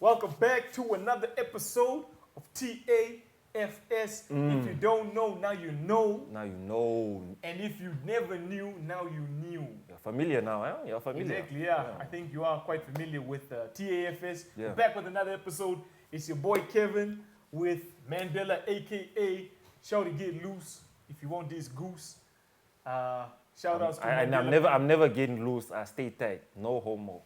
Welcome back to another episode of TAFS. If you don't know, now you know. Now you know. And if you never knew, now you knew. You're familiar now, huh? You're familiar. Exactly, yeah. I think you are quite familiar with TAFS. Yeah. We're back with another episode. It's your boy Kevin with Mandela, aka Shouty Get Loose. If you want this goose, shout outs to Mandela. I'm never getting loose. I stay tight. No homo.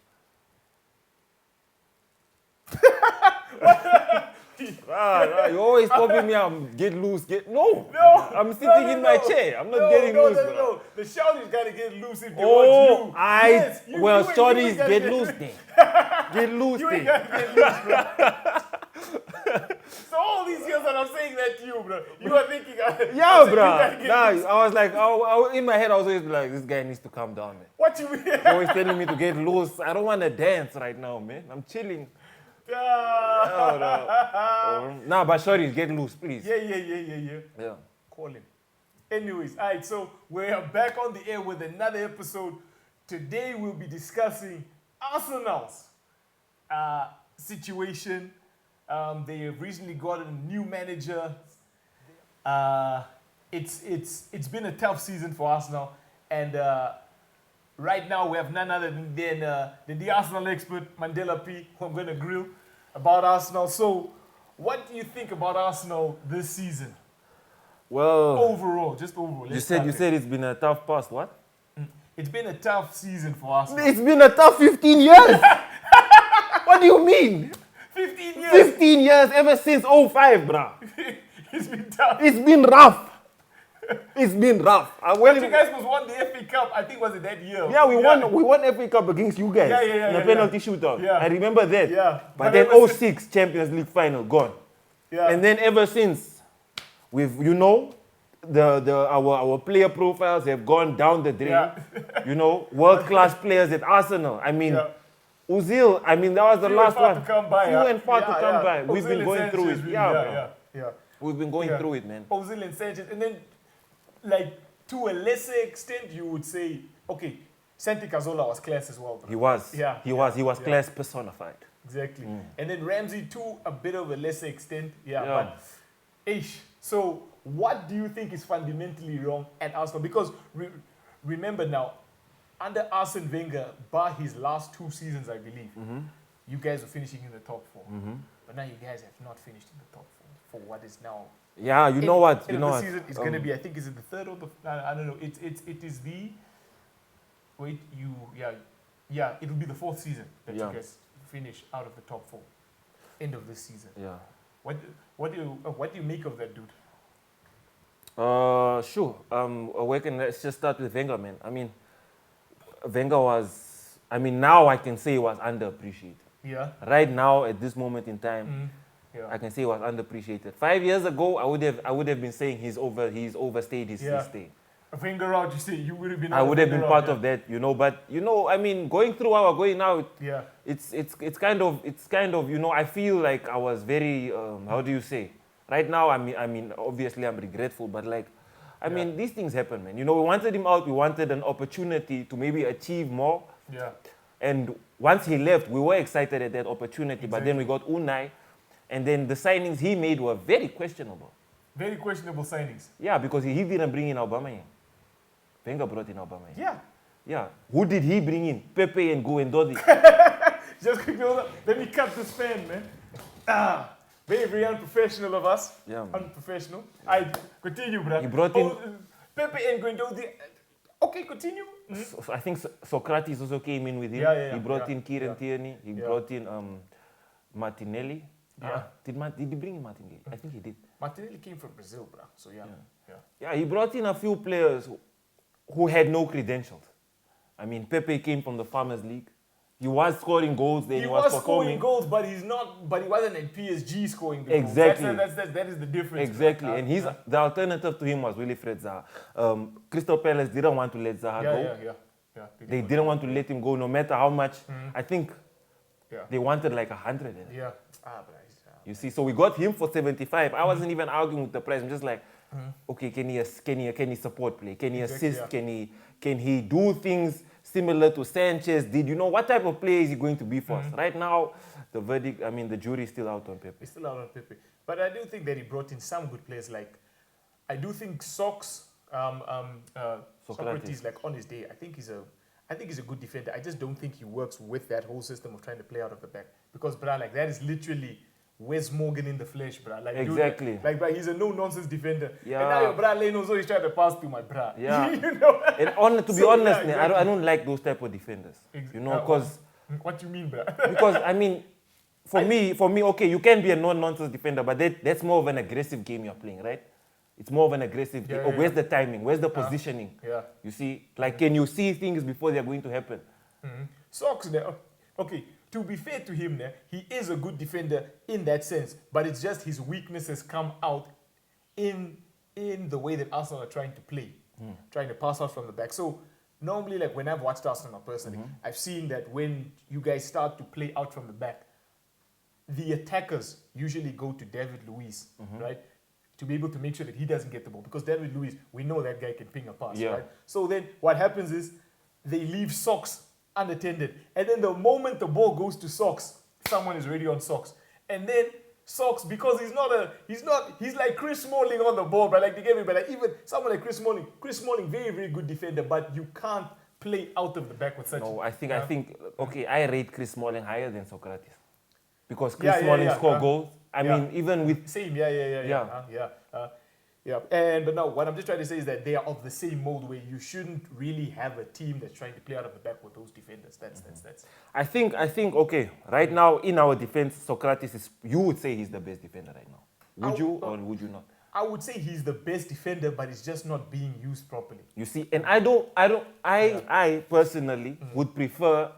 You always popping me out. Get loose. No. I'm sitting in my chair. I'm not getting loose. No. The shorties gotta get loose if they want you. Yes, you shorties, get loose then. Get loose You ain't then. gotta get loose, bro. So all these years that I'm saying that to you, bro, you are thinking, Yeah, bro. I was like, in my head, I was always like, this guy needs to calm down, man. What you mean? He's always telling me to get loose. I don't want to dance right now, man. I'm chilling. Nah, but sorry, get loose, please. Yeah. Call him. Anyways, all right, so we're back on the air with another episode. Today we'll be discussing Arsenal's situation. They have recently gotten a new manager. It's been a tough season for Arsenal, and right now we have none other than the Arsenal expert, Mandela P, who I'm going to grill about Arsenal. So, what do you think about Arsenal this season? Well, overall. You said it's been a tough past, what? It's been a tough season for Arsenal. It's been a tough 15 years. What do you mean? 15 years. 15 years ever since 05, bruh. It's been tough. It's been rough. It's been rough. But you guys must won the FA Cup. I think was it that year? Yeah, we won FA Cup against you guys in a penalty shootout. Yeah. I remember that. Yeah. But then 06 Champions League final gone. Yeah. And then ever since, our player profiles have gone down the drain. Yeah. World-class players at Arsenal. I mean, Ozil, that was the last one. Few and far to come by. We've been going through it. Yeah. We've been going through it, man. Ozil and Sanchez. And then, like, to a lesser extent, you would say, okay, Santi Cazorla was class as well. Bro. He was. Yeah. He was class personified. Exactly. And then Ramsey, to a bit of a lesser extent. But, so what do you think is fundamentally wrong at Arsenal? Because remember now, under Arsene Wenger, bar his last 2 seasons, I believe, you guys were finishing in the top 4. But now you guys have not finished in the top 4 for what is now. Yeah, you know what? The season is going to be, I think, is it the third or the, I don't know. It is the, it will be the 4th season that you guys finish out of the top 4. End of this season. Yeah. What do you make of that, dude? Sure. Let's just start with Wenger, man. Wenger was, now I can say he was underappreciated. Yeah. Right now, at this moment in time, I can say he was underappreciated. 5 years ago, I would have been saying he's overstayed his stay. Wenger out, you say you would have been. I would have been part of that, But going through how we're going now, it's kind of, I feel like I was very, how do you say? Right now, obviously I'm regretful, but these things happen, man. We wanted him out. We wanted an opportunity to maybe achieve more. Yeah. And once he left, we were excited at that opportunity. Exactly. But then we got Unai, and then the signings he made were very questionable. Very questionable signings. Yeah, because he didn't bring in Aubameyang. Wenger brought in Aubameyang. Yeah. Yeah. Who did he bring in? Pepe and Guendouzi. Just quickly, let me cut this fan, man. Very unprofessional of us. Yeah, man. Unprofessional. I continue, bro. He brought in Pepe and Guendouzi. Okay, continue. I think Socrates also came in with him. He brought in Kieran Tierney. He brought in Martinelli. Yeah. Did he bring in Martinelli? I think he did. Martinelli came from Brazil, bro. So yeah, he brought in a few players who had no credentials. Pepe came from the Farmers League. He was scoring goals, then he was scoring goals, but he wasn't at PSG scoring the exactly. goals. That is the difference. Exactly. And the alternative to him was Wilfried Zaha. Crystal Palace didn't want to let Zaha go. Yeah. They didn't want to let him go no matter how much. I think they wanted like 100. Yeah. You see, so we got him for 75. I wasn't even arguing with the price. I'm just like, okay, can he support play? Can he assist? Can he do things similar to Sanchez did? You know, what type of player is he going to be for us? Right now, the verdict, I mean, the jury is still out on Pepe. It's still out on Pepe. But I do think that he brought in some good players. Like, I do think Socrates, like on his day, I think he's a good defender. I just don't think he works with that whole system of trying to play out of the back. Because, bruh, like, that is literally Wes Morgan in the flesh, bruh. Like, exactly. Dude, like, bruh, he's a no-nonsense defender. Yeah. And now your bruh Leno, so he's trying to pass to my bruh. Yeah. You know? And to be honest, exactly. I don't like those type of defenders. You know, because... what do you mean, bruh? Because, I mean, for me, okay, you can be a no-nonsense defender, but that's more of an aggressive game you're playing, right? It's more of an aggressive game. Where's the timing? Where's the positioning? Yeah. You see? Like, can you see things before they're going to happen? Socks, okay, to be fair to him, he is a good defender in that sense, but it's just his weaknesses come out in the way that Arsenal are trying to play, trying to pass out from the back. So normally, like when I've watched Arsenal personally, I've seen that when you guys start to play out from the back, the attackers usually go to David Luiz, right? To be able to make sure that he doesn't get the ball. Because David Luiz, we know that guy can ping a pass, right? So then what happens is they leave Socks unattended. And then the moment the ball goes to Socks, someone is already on Socks. And then Socks, because he's like Chris Smalling on the ball, but like they gave me, but like even someone like Chris Smalling, very, very good defender, but you can't play out of the back with such. No, I think, okay, I rate Chris Smalling higher than Socrates. Because Chris Smalling scored goals. I mean, even with... Same, But now, what I'm just trying to say is that they are of the same mold where you shouldn't really have a team that's trying to play out of the back with those defenders. That's. I think, okay, right now in our defense, Socrates is, you would say he's the best defender right now. Would you or would you not? I would say he's the best defender, but it's just not being used properly. You see, and I personally would prefer...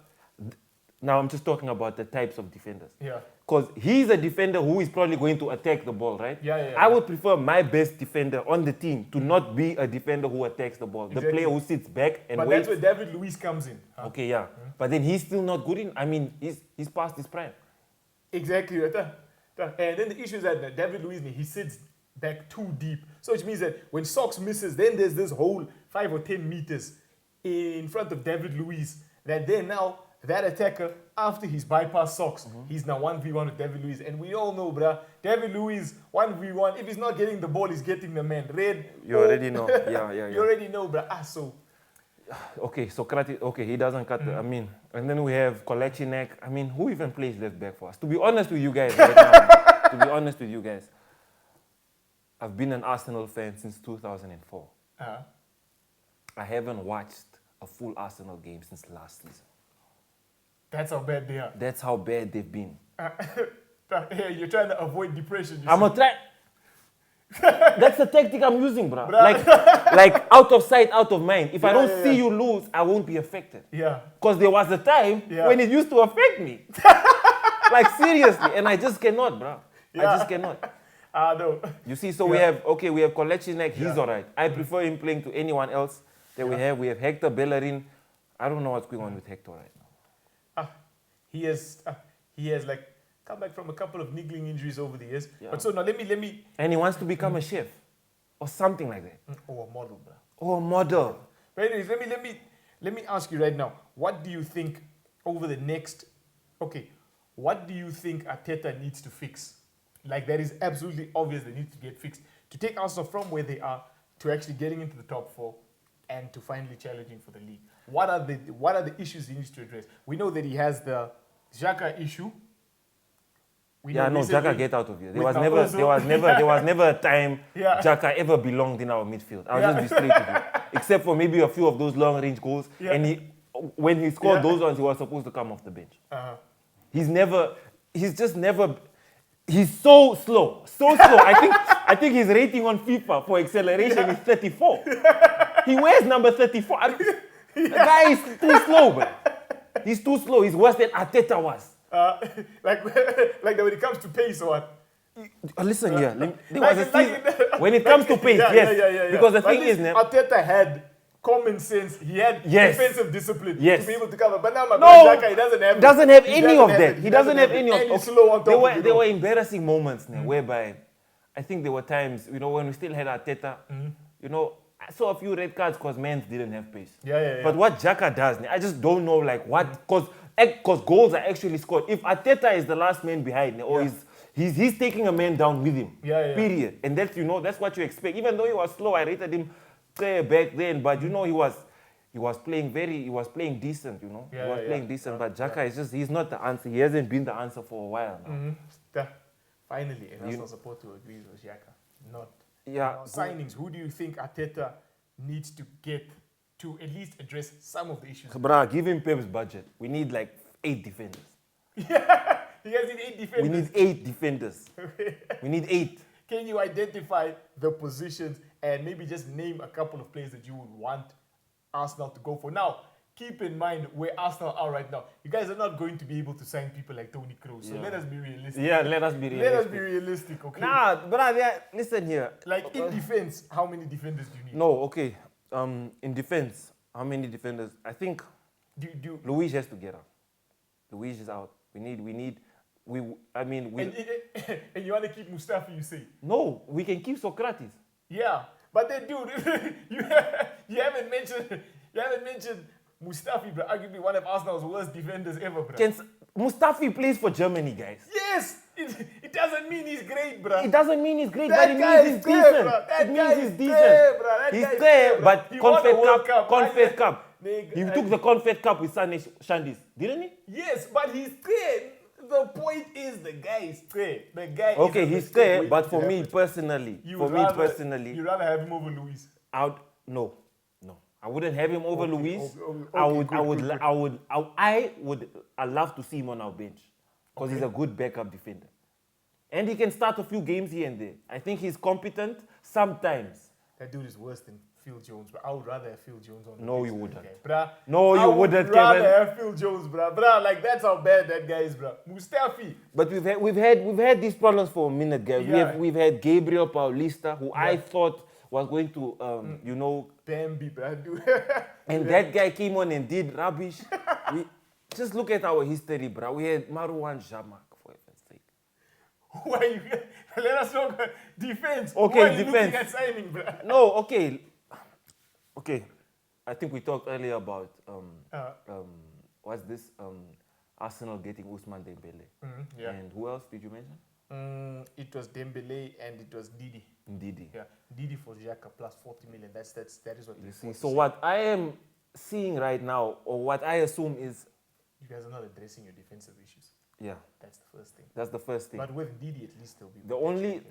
Now I'm just talking about the types of defenders. Yeah. Because he's a defender who is probably going to attack the ball, right? I would prefer my best defender on the team to not be a defender who attacks the ball. Exactly. The player who sits back and waits. But that's where David Luiz comes in. Okay, yeah. But then he's still not good in... I mean, he's past his prime. Exactly. And then the issue is that David Luiz, he sits back too deep. So which means that when Socks misses, then there's this whole 5 or 10 meters in front of David Luiz that then now... That attacker, after he's bypassed Socks, he's now 1v1 with David Luiz. And we all know, bruh, David Luiz, 1v1, if he's not getting the ball, he's getting the man. Red. You already know. Yeah. You already know, bruh. So. Okay, Socrates, okay, he doesn't cut the, I mean, and then we have Kolechinek. I mean, who even plays left back for us? To be honest with you guys right now, I've been an Arsenal fan since 2004. I haven't watched a full Arsenal game since last season. That's how bad they are. That's how bad they've been. You're trying to avoid depression. That's the tactic I'm using, bro. Like out of sight, out of mind. If I don't see you lose, I won't be affected. Yeah. Because there was a time when it used to affect me. Like seriously, and I just cannot, bro. I just cannot. No. You see, so we have Kolechinek. He's all right. I prefer him playing to anyone else that we have. We have Hector Bellerin. I don't know what's going on with Hector right now. He has like come back from a couple of niggling injuries over the years. But so now let me. And he wants to become a chef, or something like that. Or a model, bro. Or a model. But anyways, let me ask you right now. What do you think over the next? Okay, what do you think Arteta needs to fix? Like that is absolutely obvious they need to get fixed to take Arsenal from where they are to actually getting into the top 4 and to finally challenging for the league. What are the issues he needs to address? We know that he has the Xhaka issue. Xhaka, get out of here. There was never a time Xhaka ever belonged in our midfield. I'll just be straight with you. Except for maybe a few of those long range goals. And when he scored those ones, he was supposed to come off the bench. He's so slow. I think his rating on FIFA for acceleration is 34. He wears number 34. The guy is too slow, bro. He's too slow. He's worse than Arteta was. Like when it comes to pace or what? Listen, when it comes to pace, yes. Because the thing is, Arteta had common sense. He had defensive discipline to be able to cover. But now Xhaka, he doesn't have any of that. He doesn't have any of that. There were embarrassing moments whereby I think there were times, when we still had Arteta, I saw a few red cards because Mans didn't have pace. Yeah. But what Xhaka does, I just don't know like what, because goals are actually scored. If Arteta is the last man behind, or he's taking a man down with him. Period. And that's that's what you expect. Even though he was slow, I rated him back then, but he was playing decent. He was playing decent. But Xhaka he's not the answer. He hasn't been the answer for a while now. Finally, and Arsenal support to agree with Xhaka. Not. Yeah. Signings. Who do you think Arteta needs to get to at least address some of the issues? Bruh, give him Pep's budget. We need like 8 defenders. Yeah, you guys need 8 defenders. We need 8 defenders. We need 8. Can you identify the positions and maybe just name a couple of players that you would want Arsenal to go for? Now, keep in mind where Arsenal are right now. You guys are not going to be able to sign people like Toni Kroos. So let us be realistic. Yeah, let us be realistic. Let us be realistic, okay? Nah, brother, listen here. Like in defense, how many defenders do you need? No, okay. In defense, how many defenders? I think Luis has to get out. Luis is out. And you want to keep Mustafi, you say? No, we can keep Socrates. Yeah, but then, dude, you haven't mentioned Mustafi, bro. Arguably one of Arsenal's worst defenders ever, bro. Mustafi plays for Germany, guys. Yes, it doesn't mean he's great, bro. It doesn't mean he's great, but it means he's decent. It means he's decent. He's there, but Confed Cup. He took the Confed Cup with Shandis, didn't he? Yes, but he's there. The point is the guy is there. The guy okay, he's there, but for me personally, you'd rather have him over Luis. No. I wouldn't have him over Luis. I would love to see him on our bench because he's a good backup defender. And he can start a few games here and there. I think he's competent sometimes. That dude is worse than Phil Jones, but I would rather have Phil Jones on the No, bench. you wouldn't. Bruh. No, you wouldn't, Kevin. I would rather have Phil Jones, bruh. Like, that's how bad that guy is, bruh. Mustafi. But we've had these problems for a minute, guys. Yeah. We've had Gabriel Paulista, who I thought was going to, Bambi, bruh. And that guy came on and did rubbish. Just look at our history, bruh. We had Marouane Jamak, for heaven's sake. Why you... Let us talk defense. Okay, why are you defense. looking at signing, bruh? No, okay. Okay. I think we talked earlier about, what's this? Arsenal getting Ousmane Dembele. Yeah. And who else did you mention? It was Dembele and it was Didi. Yeah, Didi for Xhaka plus 40 million. That is what you see. So what I am seeing right now, or what I assume is, you guys are not addressing your defensive issues. Yeah, that's the first thing. That's the first thing. But with Didi, at least there'll be the only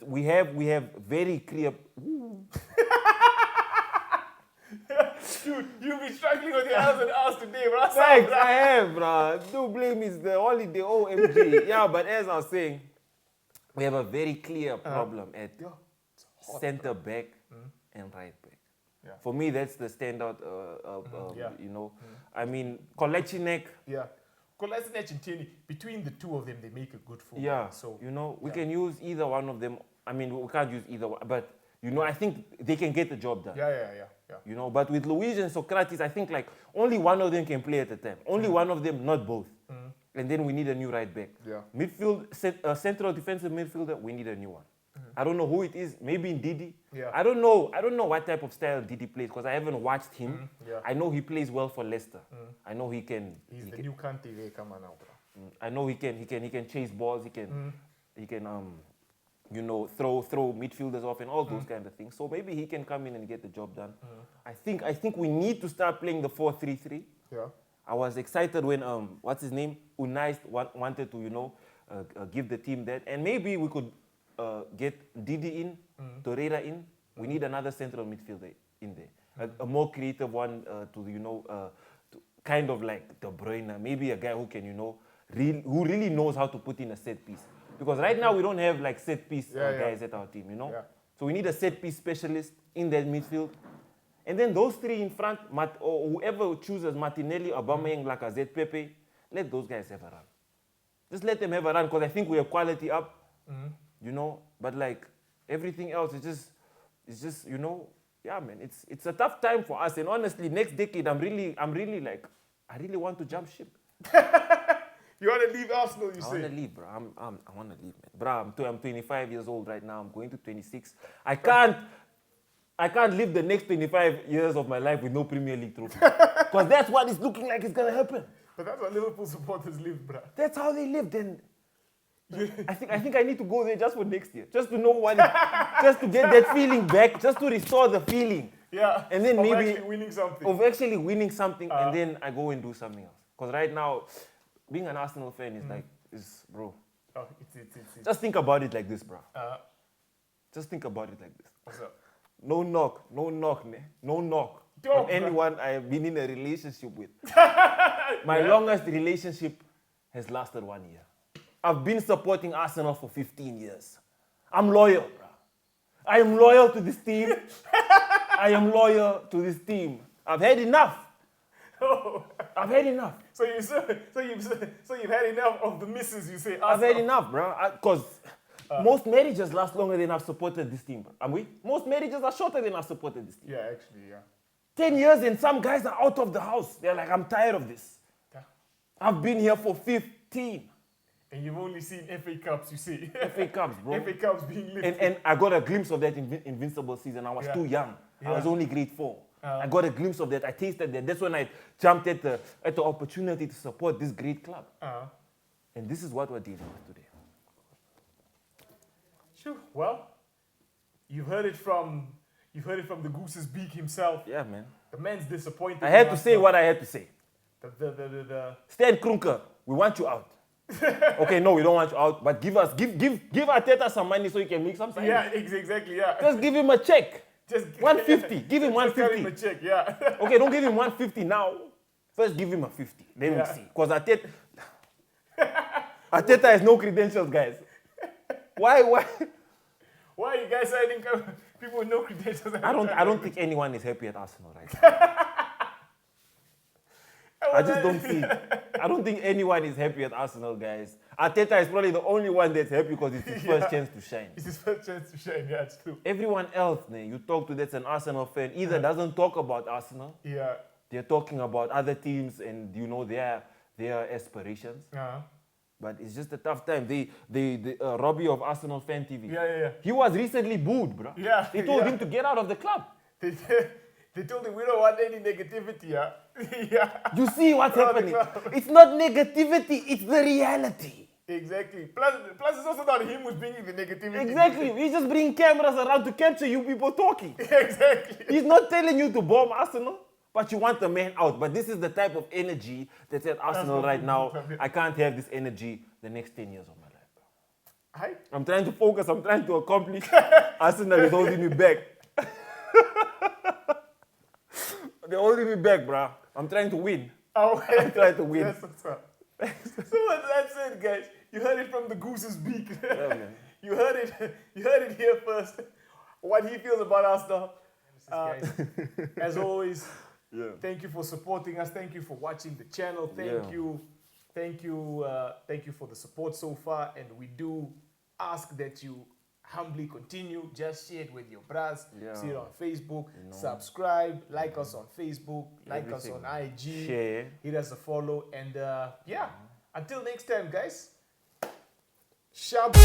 we have very clear. Dude, you've been struggling with your hands and ass today, bro. Thanks, I have, bro. Do blame is the holiday, OMG. Yeah, but as I was saying, we have a very clear problem at center back and right back. Yeah. For me, that's the standout. I mean, Kolechinek. Yeah. Kolechinek and Tierney, between the two of them, they make a good fullback. Yeah. So we can use either one of them. I mean, we can't use either one, but I think they can get the job done. Yeah. But with Luis and Socrates, I think like only one of them can play at a time. Only one of them, not both. And then we need a new right back. Yeah. Midfield, central defensive midfielder, we need a new one. I don't know who it is. Maybe Didi. Yeah. I don't know what type of style Didi plays because I haven't watched him. Yeah. I know he plays well for Leicester. I know he can. He's the new Kante they come on now, bro. I know he can chase balls. He can throw midfielders off and all those kind of things. So maybe he can come in and get the job done. I think we need to start playing the 4-3-3. Yeah. I was excited when what's his name? Unai wanted to give the team that, and maybe we could get Didi in, Torreira in. We need another central midfielder in there, a more creative one to kind of like De Bruyne, maybe a guy who can who really knows how to put in a set piece. Because right now we don't have like set piece guys at our team, Yeah. So we need a set piece specialist in that midfield. And then those three in front, or whoever chooses Martinelli, Aubameyang, Lacazette, Pepe, let those guys have a run. Just let them have a run because I think we have quality up, But like everything else, it's just yeah, man. It's a tough time for us. And honestly, next decade, I'm really like, I really want to jump ship. You want to leave Arsenal, you say? I want to leave, bro. I want to leave, man. Bro, I'm 25 years old right now. I'm going to 26. I can't I can't live the next 25 years of my life with no Premier League trophy. Because that's what it's looking like it's going to happen. But that's what Liverpool supporters live, bruh. That's how they live. Then I think I need to go there just for next year. Just to know what just to get that feeling back. Just to restore the feeling. Yeah. And then maybe actually winning something. Of actually winning something and then I go and do something else. Because right now, being an Arsenal fan is like, bro. Oh, it's. Just think about it like this, bro. Just think about it like this. What's up? No knock, ne? No knock. Don't, on anyone I have been in a relationship with. My longest relationship has lasted 1 year. I've been supporting Arsenal for 15 years. I'm loyal, bro. I am loyal to this team. I am loyal to this team. I've had enough. Oh. I've had enough. So you've had enough of the misses, you say. Arsenal. I've had enough, bro. Because most marriages last longer than I've supported this team. Am we? Most marriages are shorter than I've supported this team. Yeah, actually, yeah. 10 years and some guys are out of the house. They're like, I'm tired of this. Yeah. I've been here for 15. And you've only seen FA Cups, you see. FA Cups, bro. FA Cups being lifted. And I got a glimpse of that Invincible season. I was too young. I was only grade 4. I got a glimpse of that. I tasted that. That's when I jumped at the opportunity to support this great club. And this is what we're dealing with today. Sure. Well, you've heard it from the Goose's beak himself. Yeah, man. The man's disappointed. I had to say what I had to say. Stan Kroenke, we want you out. Okay, no, we don't want you out, but give Arteta some money so he can make some signings. Yeah, exactly, yeah. Just give him a check. Just 150. Give him 150. Give him a check, yeah. Okay, don't give him 150 now. First give him a 50. Then we'll see. Because Arteta has no credentials, guys. Why? Why are you guys signing people with no credentials? I don't think anyone is happy at Arsenal right now. I just don't see it. I don't think anyone is happy at Arsenal, guys. Arteta is probably the only one that's happy because it's his first chance to shine. It's his first chance to shine, yeah, it's true. Everyone else, you talk to that's an Arsenal fan, either doesn't talk about Arsenal, they're talking about other teams and their aspirations. But it's just a tough time. Robbie of Arsenal Fan TV. Yeah. He was recently booed, bro. Yeah. They told him to get out of the club. They told him we don't want any negativity, yeah. You see what's happening? It's not negativity, it's the reality. Exactly. Plus it's also not him who's bringing the negativity. Exactly. He's just bringing cameras around to capture you people talking. Exactly. He's not telling you to bomb Arsenal, but you want the man out. But this is the type of energy that's at Arsenal right now. I can't have this energy the next 10 years of my life, bro. I'm trying to focus. I'm trying to accomplish. Arsenal is holding me back. They're holding me back, bro. I'm trying to win. I'm trying to win. That's what's up. So that's it, guys. You heard it from the Goose's beak. Yeah, man. You heard it here first. What he feels about Arsenal. As always, thank you for supporting us. Thank you for watching the channel. Thank you for the support so far. And we do ask that you humbly continue. Just share it with your bros. See it on Facebook. Subscribe. Like us on Facebook. Like us on IG. Share. Hit us a follow. And until next time, guys. Sharp.